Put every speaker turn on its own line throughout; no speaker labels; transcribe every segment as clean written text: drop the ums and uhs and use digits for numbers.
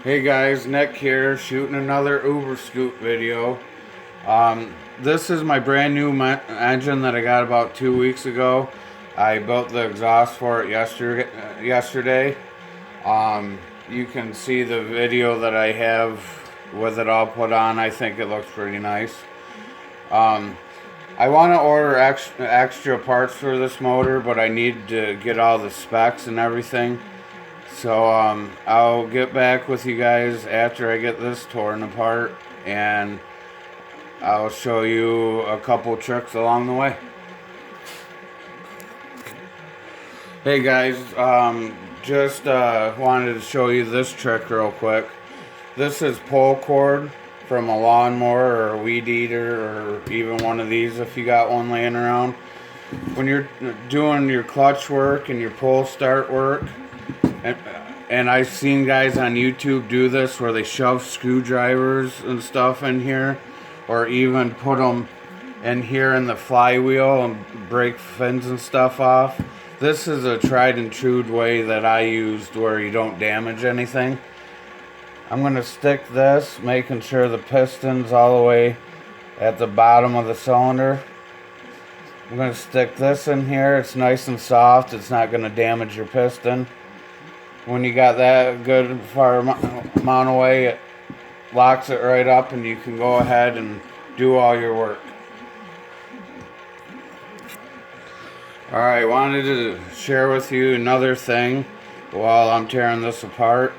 Hey guys, Nick here, shooting another Uber Scoop video. This is my brand new engine that I got about 2 weeks ago. I built the exhaust for it yesterday. You can see the video that I have with it all put on. I think it looks pretty nice. I want to order extra parts for this motor, but I need to get all the specs and everything. So I'll get back with you guys after I get this torn apart, and I'll show you a couple tricks along the way. Hey guys, just wanted to show you this trick real quick. This is pull cord from a lawnmower or a weed eater, or even one of these if you got one laying around. When you're doing your clutch work and your pull start work, and I've seen guys on YouTube do this where they shove screwdrivers and stuff in here, or even put them in here in the flywheel and break fins and stuff off. This is a tried and true way that I used where you don't damage anything. I'm going to stick this, making sure the piston's all the way at the bottom of the cylinder. I'm going to stick this in here. It's nice and soft. It's not going to damage your piston. When you got that good far amount away, it locks it right up and you can go ahead and do all your work. Alright, wanted to share with you another thing while I'm tearing this apart.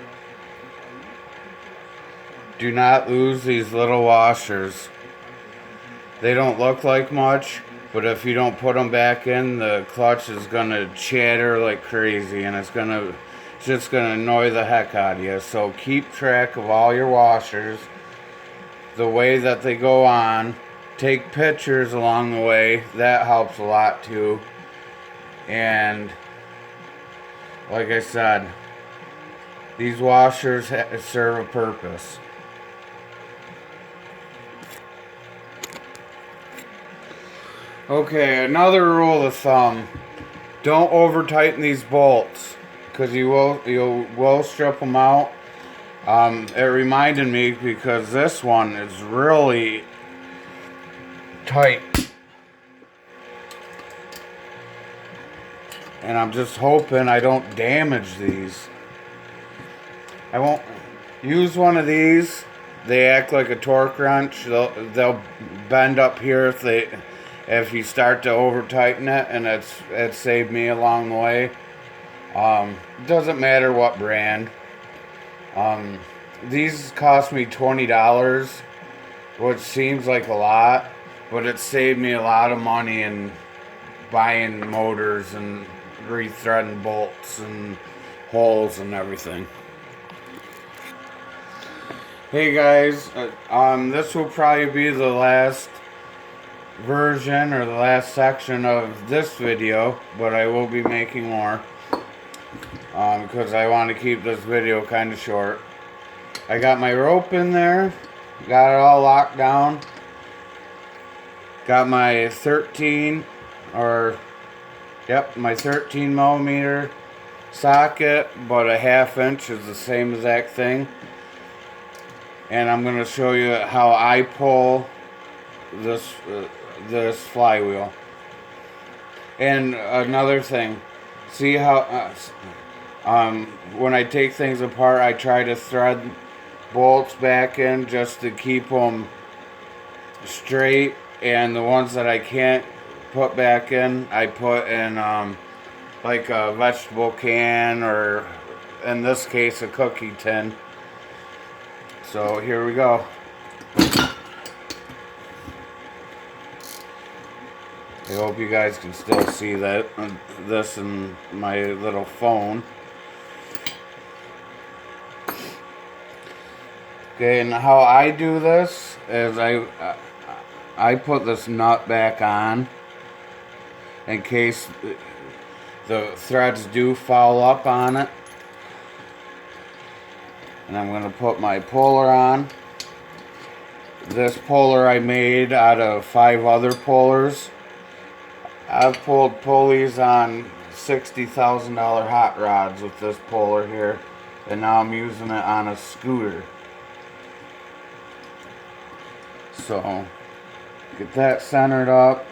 Do not lose these little washers. They don't look like much, but if you don't put them back in, the clutch is going to chatter like crazy, and it's just going to annoy the heck out of you. So keep track of all your washers, the way that they go on. Take pictures along the way. That helps a lot too. And like I said, these washers serve a purpose. Okay, another rule of thumb: don't over tighten these bolts, because you will strip them out. It reminded me because this one is really tight, and I'm just hoping I don't damage these. I won't use one of these. They act like a torque wrench. They'll bend up here if you start to over tighten it, and it's saved me along the way. Doesn't matter what brand. These cost me $20, which seems like a lot, but it saved me a lot of money in buying motors and rethreading bolts and holes and everything. Hey guys, this will probably be the last version or the last section of this video, but I will be making more because I want to keep this video kind of short. I got my rope in there, got it all locked down, got my 13 millimeter socket, but a 1/2 inch is the same exact thing. And I'm going to show you how I pull this flywheel. And another thing, see how when I take things apart, I try to thread bolts back in just to keep them straight, and the ones that I can't put back in, I put in like a vegetable can, or in this case a cookie tin. So here we go. I hope you guys can still see this in my little phone. Okay, and how I do this is I put this nut back on in case the threads do fall up on it. And I'm going to put my puller on. This puller I made out of 5 other pullers. I've pulled pulleys on $60,000 hot rods with this puller here. and now I'm using it on a scooter. So get that centered up.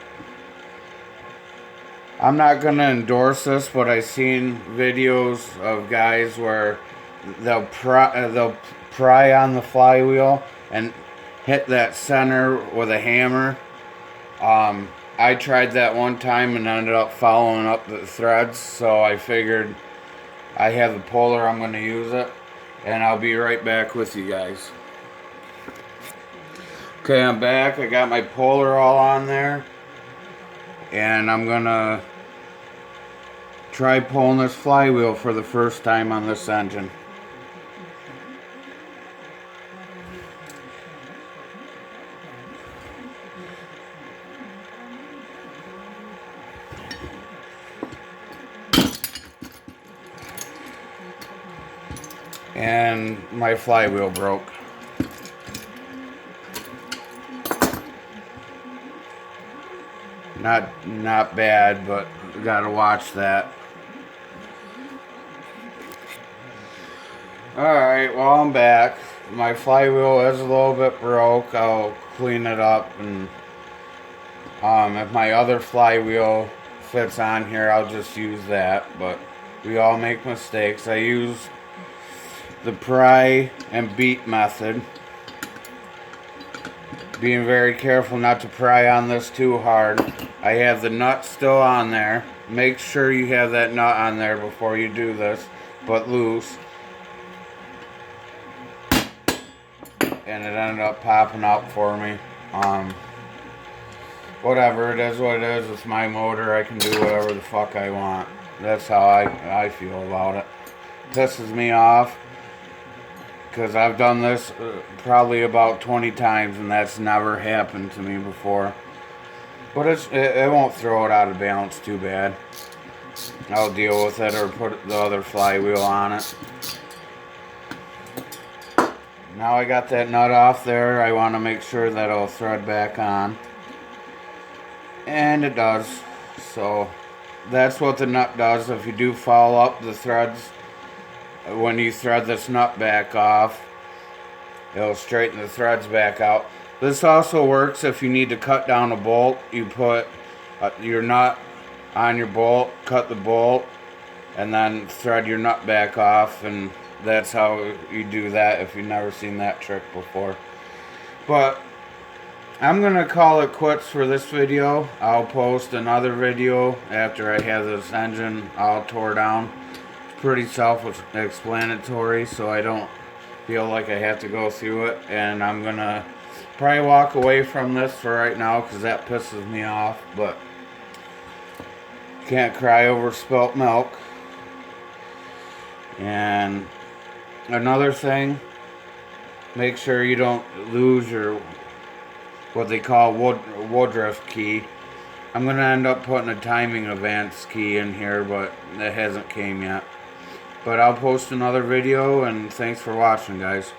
I'm not going to endorse this, but I've seen videos of guys where they'll pry on the flywheel and hit that center with a hammer. I tried that one time and ended up following up the threads, so I figured I have the puller, I'm going to use it, and I'll be right back with you guys. Okay, I'm back. I got my puller all on there, and I'm going to try pulling this flywheel for the first time on this engine. And my flywheel broke. Not bad, but gotta watch that. Alright, well, I'm back. My flywheel is a little bit broke. I'll clean it up, and if my other flywheel fits on here, I'll just use that. But we all make mistakes. I use the pry and beat method. Being very careful not to pry on this too hard. I have the nut still on there. Make sure you have that nut on there before you do this, but loose. And it ended up popping out for me. Whatever, it is what it is. It's my motor. I can do whatever the fuck I want. That's how I feel about it. Pisses me off, because I've done this probably about 20 times, and that's never happened to me before. But it won't throw it out of balance too bad. I'll deal with it, or put the other flywheel on it. Now I got that nut off there. I want to make sure that it'll thread back on. And it does. So that's what the nut does. If you do follow up the threads, when you thread this nut back off, it'll straighten the threads back out. This also works if you need to cut down a bolt. You put your nut on your bolt, cut the bolt, and then thread your nut back off, and that's how you do that if you've never seen that trick before. But I'm going to call it quits for this video. I'll post another video after I have this engine all tore down. It's pretty self-explanatory, so I don't feel like I have to go through it. And I'm going to probably walk away from this for right now, because that pisses me off. But can't cry over spilt milk. And another thing, make sure you don't lose your what they call Woodruff key. I'm going to end up putting a timing advance key in here, but it hasn't came yet. But I'll post another video, and thanks for watching, guys.